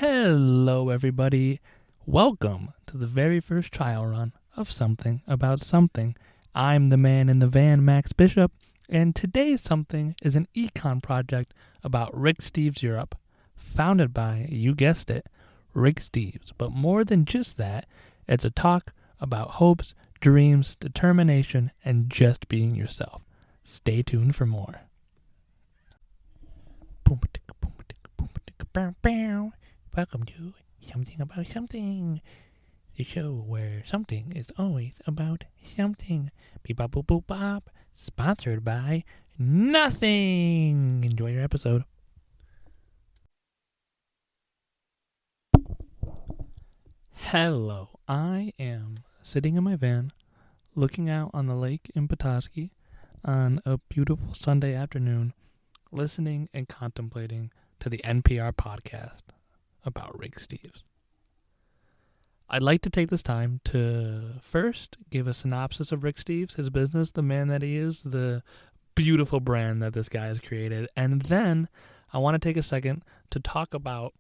Hello, everybody. Welcome to the very first trial run of Something About Something. I'm the man in the van, Max Bishop, and today's Something is an econ project about Rick Steves Europe, founded by, you guessed it, Rick Steves. But more than just that, it's a talk about hopes, dreams, determination, and just being yourself. Stay tuned for more. Welcome to Something About Something, the show where something is always about something. Beep bop boop boop bop, sponsored by nothing. Enjoy your episode. Hello, I am sitting in my van, looking out on the lake in Petoskey on a beautiful Sunday afternoon, listening and contemplating to the NPR podcast about Rick Steves. I'd like to take this time to first give a synopsis of Rick Steves, his business, the man that he is, the beautiful brand that this guy has created, and then I want to take a second to talk about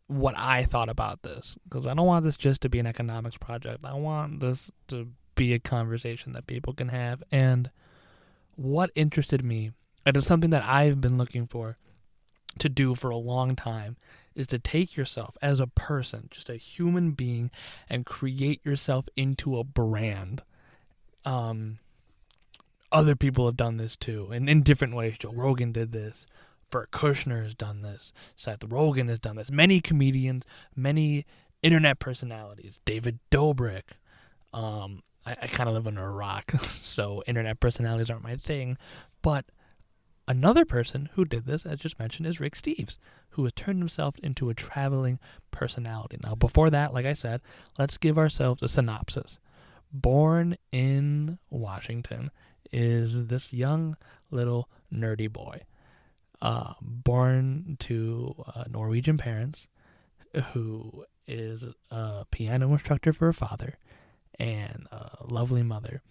what I thought about this, because I don't want this just to be an economics project. I want this to be a conversation that people can have, and what interested me, and it's something that I've been looking for to do for a long time, is to take yourself as a person, just a human being, and create yourself into a brand. Other people have done this too, and in different ways. Joe Rogan did this. Bert Kushner has done this. Seth Rogen has done this. Many comedians, many internet personalities. David Dobrik. I kind of live under a rock, so internet personalities aren't my thing. But another person who did this, as just mentioned, is Rick Steves, who has turned himself into a traveling personality. Now, before that, like I said, let's give ourselves a synopsis. Born in Washington is this young little nerdy boy, born to Norwegian parents, who is a piano instructor for a father and a lovely mother.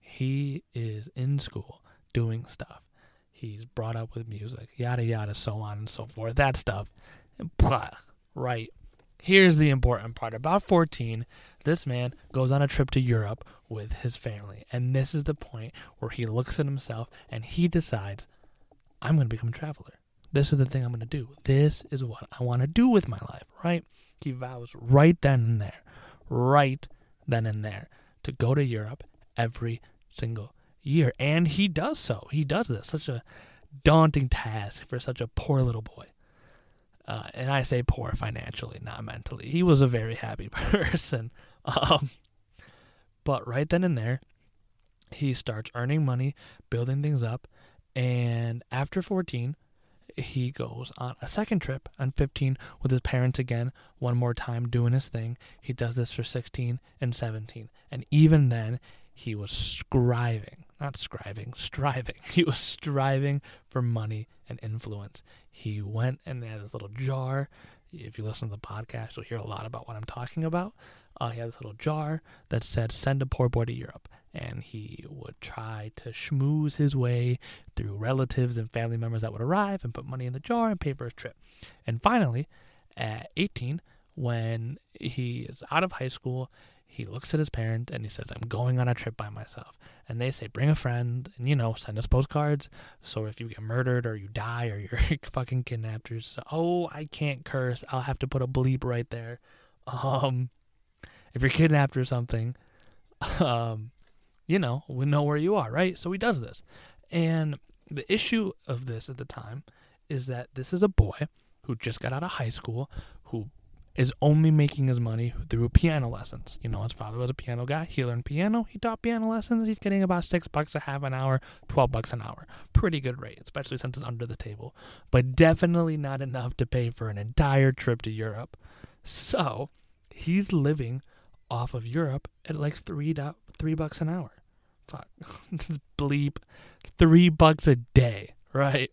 He is in school doing stuff. He's brought up with music, yada yada, so on and so forth. That stuff. Right. Here's the important part. About 14, this man goes on a trip to Europe with his family. And this is the point where he looks at himself and he decides, I'm going to become a traveler. This is the thing I'm going to do. This is what I want to do with my life, right? He vows right then and there, to go to Europe every single year. And he does so. He does this. Such a daunting task for such a poor little boy. And I say poor financially, not mentally. He was a very happy person. But right then and there, he starts earning money, building things up. And after 14, he goes on a second trip on 15 with his parents again, one more time doing his thing. He does this for 16 and 17. And even then, he was striving. He was striving for money and influence. He went and had his little jar. If you listen to the podcast, you'll hear a lot about what I'm talking about. He had this little jar that said, "Send a poor boy to Europe." And he would try to schmooze his way through relatives and family members that would arrive and put money in the jar and pay for his trip. And finally, at 18, when he is out of high school, he looks at his parents and he says, I'm going on a trip by myself. And they say, bring a friend and, send us postcards. So if you get murdered or you die or you're fucking kidnapped, or I can't curse. I'll have to put a bleep right there. If you're kidnapped or something, we know where you are, right? So he does this. And the issue of this at the time is that this is a boy who just got out of high school, who is only making his money through piano lessons. His father was a piano guy. He learned piano. He taught piano lessons. He's getting about $6 a half an hour, $12 an hour. Pretty good rate, especially since it's under the table. But definitely not enough to pay for an entire trip to Europe. So he's living off of Europe at like $3 an hour. Fuck. Bleep. $3 a day, right?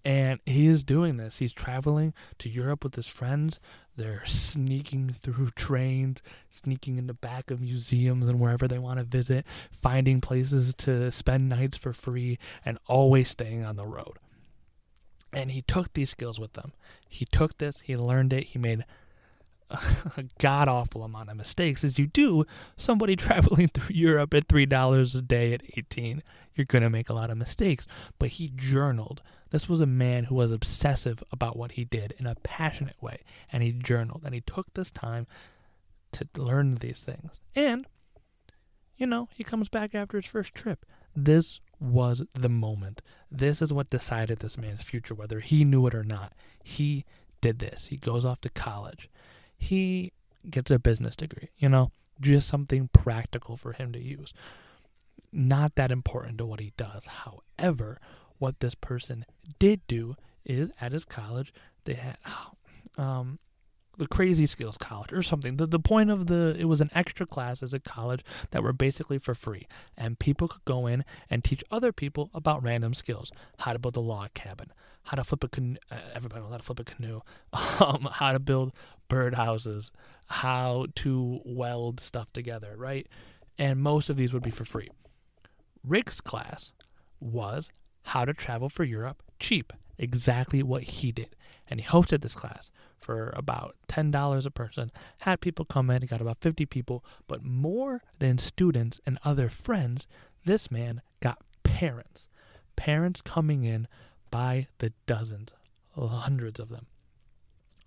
And he is doing this. He's traveling to Europe with his friends. They're sneaking through trains, sneaking in the back of museums and wherever they want to visit, finding places to spend nights for free, and always staying on the road. And he took these skills with him. He took this, he learned it, he made a god-awful amount of mistakes, as you do somebody traveling through Europe at $3 a day at 18. You're going to make a lot of mistakes. But he journaled. This was a man who was obsessive about what he did in a passionate way. And he journaled. And he took this time to learn these things. And, he comes back after his first trip. This was the moment. This is what decided this man's future, whether he knew it or not. He did this. He goes off to college. He gets a business degree, just something practical for him to use. Not that important to what he does. However, what this person did do is at his college, they had the Crazy Skills College or something. The point of it was an extra classes at college that were basically for free. And people could go in and teach other people about random skills. How to build a log cabin. How to flip a canoe. Everybody knows how to flip a canoe. How to build birdhouses. How to weld stuff together, right? And most of these would be for free. Rick's class was how to travel for Europe cheap. Exactly what he did. And he hosted this class for about $10 a person, had people come in, he got about 50 people, but more than students and other friends, this man got parents. Parents coming in by the dozens, hundreds of them,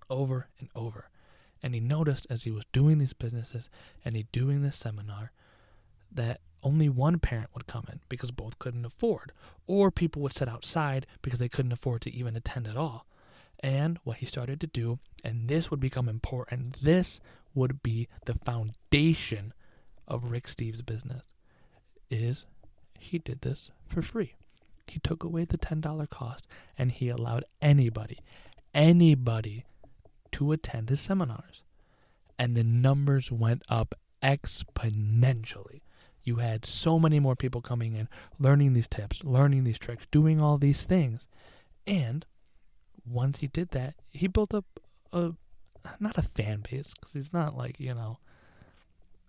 over and over. And he noticed as he was doing these businesses and he doing this seminar that only one parent would come in because both couldn't afford, or people would sit outside because they couldn't afford to even attend at all. And what he started to do, and this would become important, this would be the foundation of Rick Steves' business, is he did this for free. He took away the $10 cost and he allowed anybody to attend his seminars. And the numbers went up exponentially. You had so many more people coming in, learning these tips, learning these tricks, doing all these things. And once he did that, he built up not a fan base, because he's not like,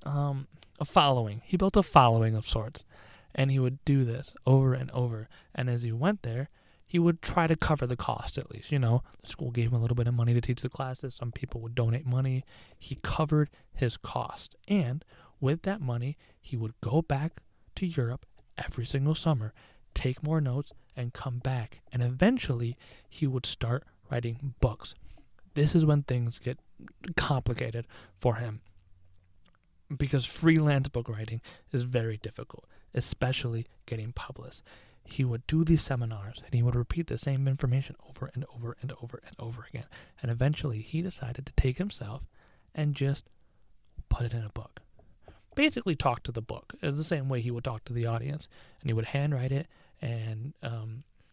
a following. He built a following of sorts. And he would do this over and over. And as he went there, he would try to cover the cost at least. The school gave him a little bit of money to teach the classes. Some people would donate money. He covered his cost. And with that money, he would go back to Europe every single summer, take more notes, and come back. And eventually, he would start writing books. This is when things get complicated for him, because freelance book writing is very difficult, especially getting published. He would do these seminars, and he would repeat the same information over and over and over and over again. And eventually, he decided to take himself and just put it in a book. Basically talk to the book. It's the same way he would talk to the audience. And he would handwrite it, and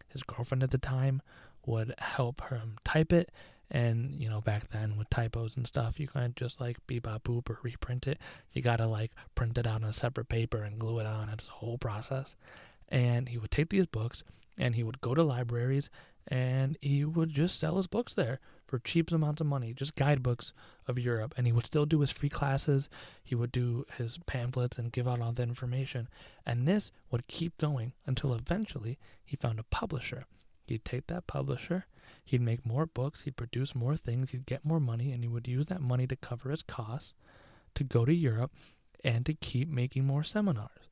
his girlfriend at the time would help him type it. And, back then with typos and stuff, you can't just beep, bop, boop or reprint it. You gotta print it out on a separate paper and glue it on. It's a whole process. And he would take these books and he would go to libraries and he would just sell his books there for cheap amounts of money, just guidebooks of Europe. And he would still do his free classes. He would do his pamphlets and give out all the information. And this would keep going until eventually he found a publisher. He'd take that publisher, he'd make more books, he'd produce more things, he'd get more money, and he would use that money to cover his costs, to go to Europe, and to keep making more seminars.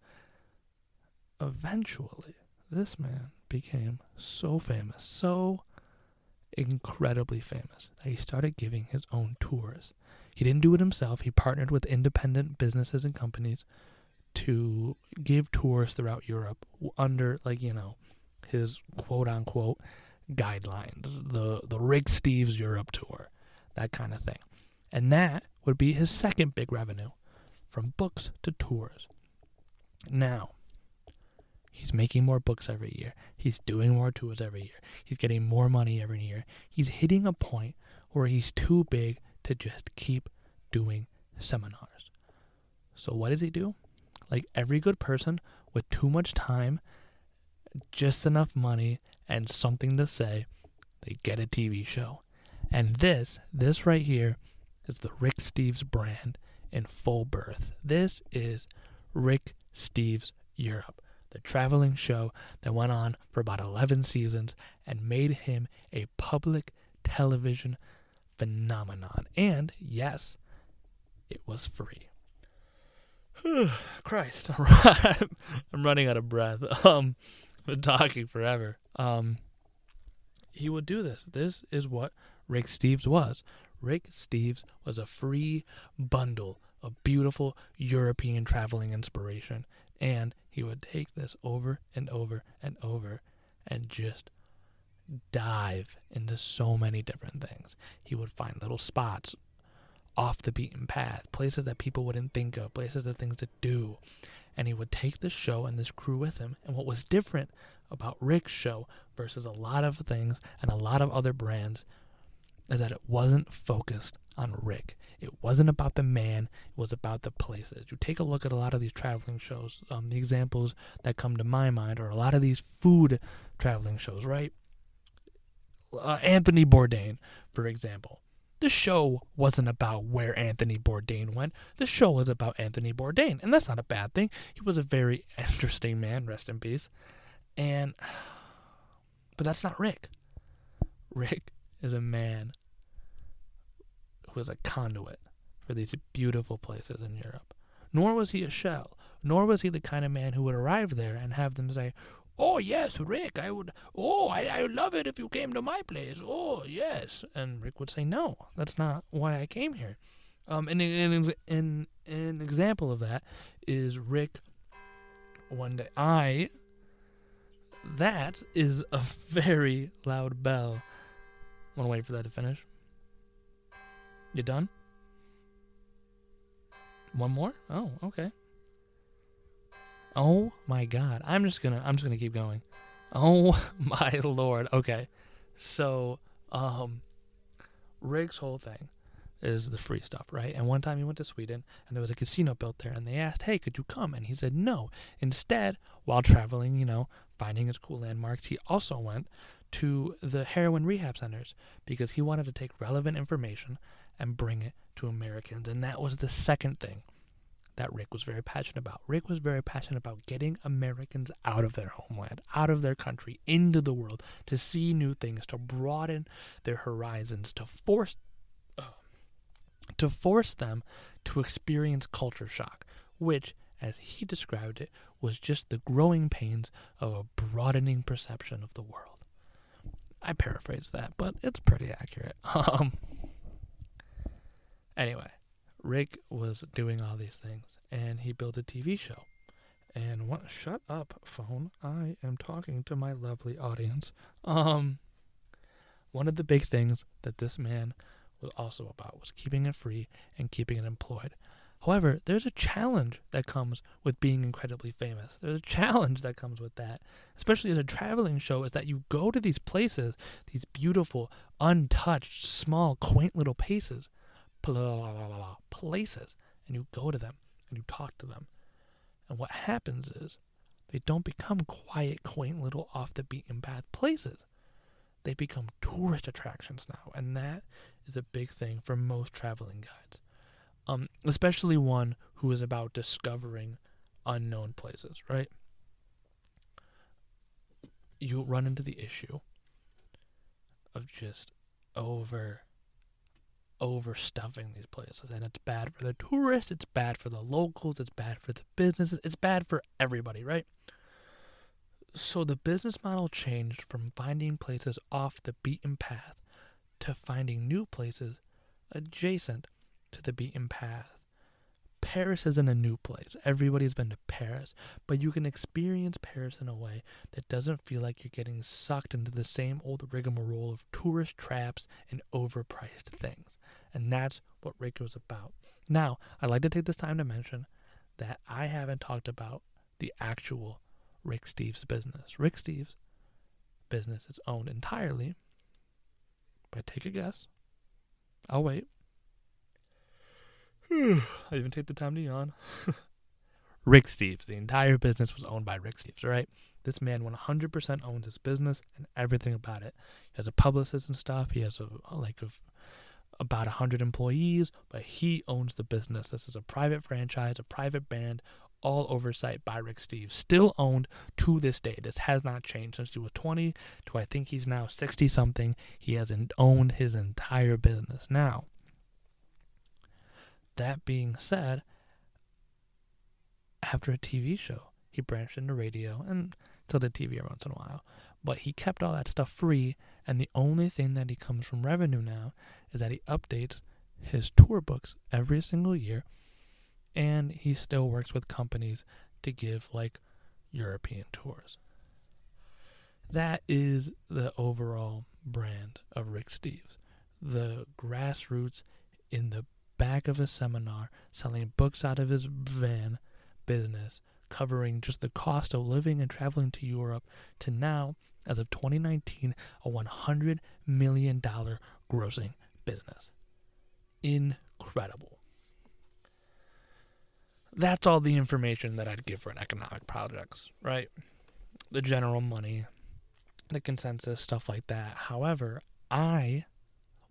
Eventually, this man became so famous, so incredibly famous, that he started giving his own tours. He didn't do it himself. He partnered with independent businesses and companies to give tours throughout Europe under, his quote-unquote guidelines, the Rick Steves Europe tour, that kind of thing. And that would be his second big revenue, from books to tours. Now, he's making more books every year. He's doing more tours every year. He's getting more money every year. He's hitting a point where he's too big to just keep doing seminars. So what does he do? Like every good person with too much time, just enough money, and something to say, they get a TV show. And this right here is the Rick Steves brand in full birth. This is Rick Steves Europe. the traveling show that went on for about 11 seasons and made him a public television phenomenon. And yes, it was free. Christ, I'm running out of breath. Been talking forever. He would do this. This is what Rick Steves was. Rick Steves was a free bundle of beautiful European traveling inspiration, and he would take this over and over and over and just dive into so many different things. He would find little spots off the beaten path, places that people wouldn't think of, places of things to do, and he would take this show and this crew with him. And what was different about Rick's show versus a lot of things and a lot of other brands is that it wasn't focused on Rick. It wasn't about the man, it was about the places. You take a look at a lot of these traveling shows, the examples that come to my mind are a lot of these food traveling shows, right? Anthony Bourdain, for example. The show wasn't about where Anthony Bourdain went. The show was about Anthony Bourdain, and that's not a bad thing. He was a very interesting man, rest in peace. But that's not Rick. Rick is a man who is a conduit for these beautiful places in Europe. Nor was he a shell. Nor was he the kind of man who would arrive there and have them say, "Oh, yes, Rick, I would love it if you came to my place. Oh, yes." And Rick would say, "No, that's not why I came here." An example of that is Rick one day. That is a very loud bell. Want to wait for that to finish? You done? One more? Oh, okay. Oh my God. I'm just gonna keep going. Oh my Lord. Okay. So, Rick's whole thing is the free stuff, right? And one time he went to Sweden and there was a casino built there and they asked, "Hey, could you come?" And he said no. Instead, while traveling, finding his cool landmarks, he also went to the heroin rehab centers because he wanted to take relevant information and bring it to Americans. And that was the second thing that Rick was very passionate about. Rick was very passionate about getting Americans out of their homeland, out of their country, into the world, to see new things, to broaden their horizons, to force them to experience culture shock, which, as he described it, was just the growing pains of a broadening perception of the world. I paraphrase that, but it's pretty accurate. Anyway, Rick was doing all these things, and he built a TV show. And shut up, phone. I am talking to my lovely audience. One of the big things that this man was also about was keeping it free and keeping it employed. However, there's a challenge that comes with being incredibly famous. There's a challenge that comes with that, especially as a traveling show, is that you go to these places, these beautiful, untouched, small, quaint little places, and you go to them and you talk to them. And what happens is they don't become quiet, quaint little off-the-beaten-path places. They become tourist attractions now, and that is a big thing for most traveling guides. Especially one who is about discovering unknown places, right? You run into the issue of just overstuffing these places, and it's bad for the tourists, it's bad for the locals, it's bad for the businesses, it's bad for everybody, right? So the business model changed from finding places off the beaten path to finding new places adjacent to the beaten path. Paris isn't a new place. Everybody's been to Paris, but you can experience Paris in a way that doesn't feel like you're getting sucked into the same old rigmarole of tourist traps and overpriced things. And that's what Rick was about. Now, I'd like to take this time to mention that I haven't talked about the actual Rick Steves business. Rick Steves' business is owned entirely by, take a guess. I'll wait. I even take the time to yawn. Rick Steves. The entire business was owned by Rick Steves, right? This man 100% owns his business and everything about it. He has a publicist and stuff. He has about 100 employees, but he owns the business. This is a private franchise, a private band. all oversight by Rick Steves, still owned to this day. This has not changed since he was 20 to I think he's now 60 something. He has owned his entire business. Now, that being said, after a TV show, he branched into radio and still did TV every once in a while. But he kept all that stuff free, and the only thing that he comes from revenue now is that he updates his tour books every single year, and he still works with companies to give, like, European tours. That is the overall brand of Rick Steves. The grassroots in the back of a seminar, selling books out of his van business, covering just the cost of living and traveling to Europe, to now, as of 2019, a $100 million grossing business. Incredible. That's all the information that I'd give for an economic projects, right? The general money, the consensus, stuff like that. However, I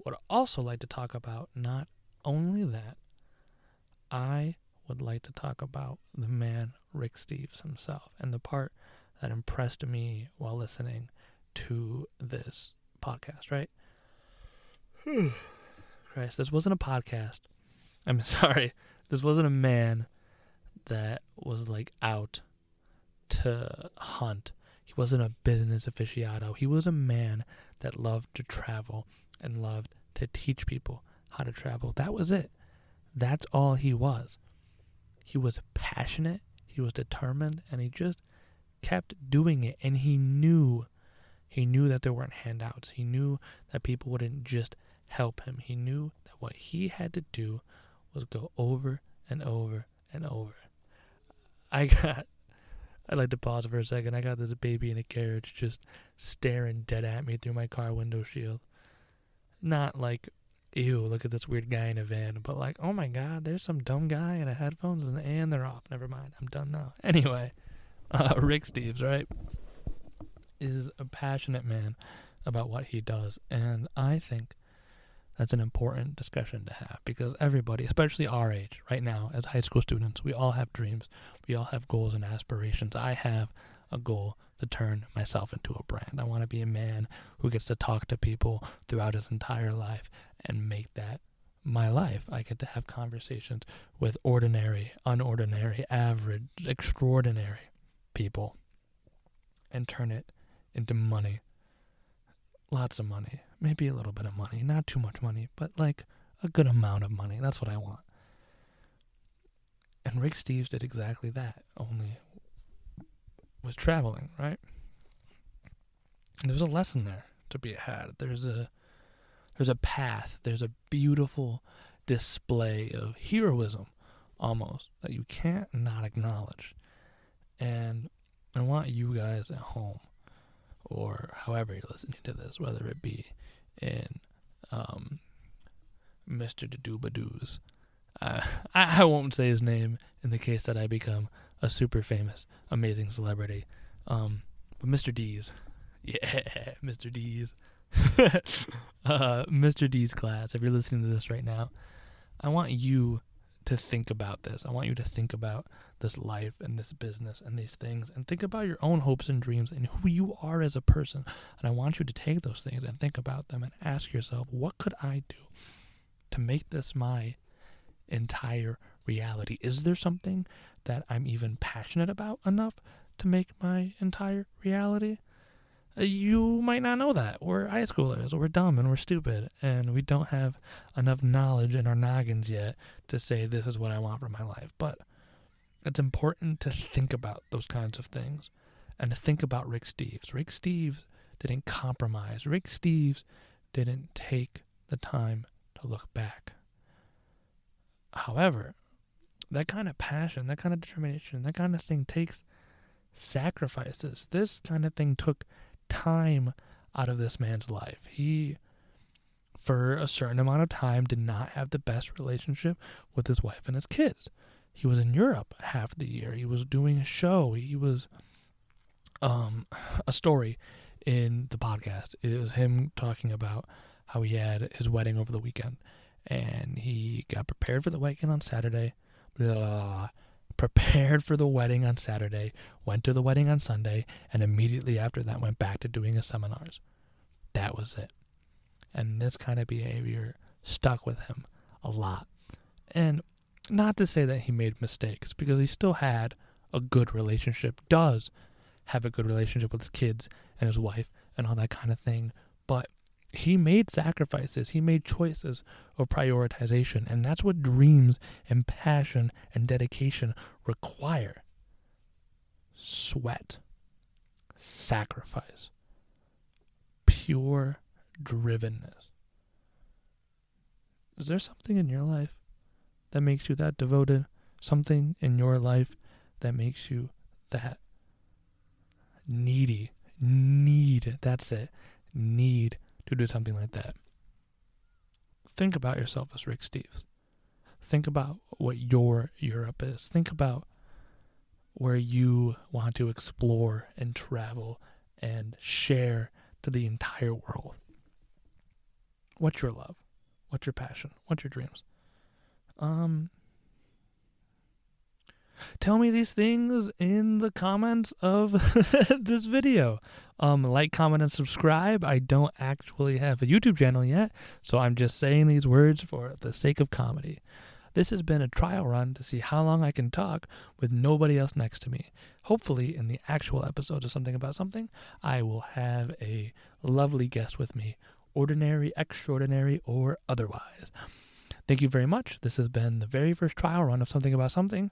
would also like to talk about not only that, I would like to talk about the man Rick Steves himself, and the part that impressed me while listening to this podcast, right? Christ, this wasn't a podcast. I'm sorry. This wasn't a man that was like out to hunt. He wasn't a business aficionado. He was a man that loved to travel and loved to teach people how to travel. That was it. That's all he was. He was passionate, he was determined, and he just kept doing it. And he knew that there weren't handouts. He knew that people wouldn't just help him. He knew that what he had to do was go over and over and over. I'd like to pause for a second. I got this baby in a carriage just staring dead at me through my car window shield. Not like, ew, look at this weird guy in a van, but like, oh my god, there's some dumb guy in a headphones and they're off. Never mind, I'm done now. Anyway, Rick Steves, right, is a passionate man about what he does, and I think that's an important discussion to have, because everybody, especially our age right now as high school students, we all have dreams, we all have goals and aspirations. I have a goal to turn myself into a brand. I want to be a man who gets to talk to people throughout his entire life and make that my life. I get to have conversations with ordinary, unordinary, average, extraordinary people and turn it into money. Lots of money. Maybe a little bit of money. Not too much money, but like a good amount of money. That's what I want. And Rick Steves did exactly that, only was traveling, right? There's a lesson there to be had. There's a path. There's a beautiful display of heroism, almost, that you can't not acknowledge. And I want you guys at home, or however you're listening to this, whether it be in Mr. Doobadoos. I won't say his name in the case that I become a super famous, amazing celebrity. But Mr. D's. Yeah, Mr. D's. Mr. D's class, if you're listening to this right now, I want you to think about this. I want you to think about this life and this business and these things, and think about your own hopes and dreams and who you are as a person. And I want you to take those things and think about them and ask yourself, what could I do to make this my entire reality? Is there something that I'm even passionate about enough to make my entire reality? You might not know that. We're high schoolers, we're dumb and we're stupid, and we don't have enough knowledge in our noggins yet to say this is what I want for my life. But it's important to think about those kinds of things and to think about Rick Steves. Rick Steves didn't compromise. Rick Steves didn't take the time to look back. However, that kind of passion, that kind of determination, that kind of thing takes sacrifices. This kind of thing took time out of this man's life. He, for a certain amount of time, did not have the best relationship with his wife and his kids. He was in Europe half the year. He was doing a show. He was a story in the podcast. It was him talking about how he had his wedding over the weekend, and he got prepared for the wedding on Saturday, prepared for the wedding on Saturday, went to the wedding on Sunday, and immediately after that went back to doing his seminars. That was it. And this kind of behavior stuck with him a lot. And not to say that he made mistakes, because he still had a good relationship, does have a good relationship with his kids and his wife and all that kind of thing. But he made sacrifices. He made choices of prioritization. And that's what dreams and passion and dedication require. Sweat, sacrifice, pure drivenness. Is there something in your life that makes you that devoted? Something in your life that makes you that need to do something like that? Think about yourself as Rick Steves. Think about what your Europe is. Think about where you want to explore and travel and share to the entire world. What's your love? What's your passion? What's your dreams? Tell me these things in the comments of this video. Like, comment, and subscribe. I don't actually have a YouTube channel yet, so I'm just saying these words for the sake of comedy. This has been a trial run to see how long I can talk with nobody else next to me. Hopefully, in the actual episode of Something About Something, I will have a lovely guest with me, ordinary, extraordinary, or otherwise. Thank you very much. This has been the very first trial run of Something About Something,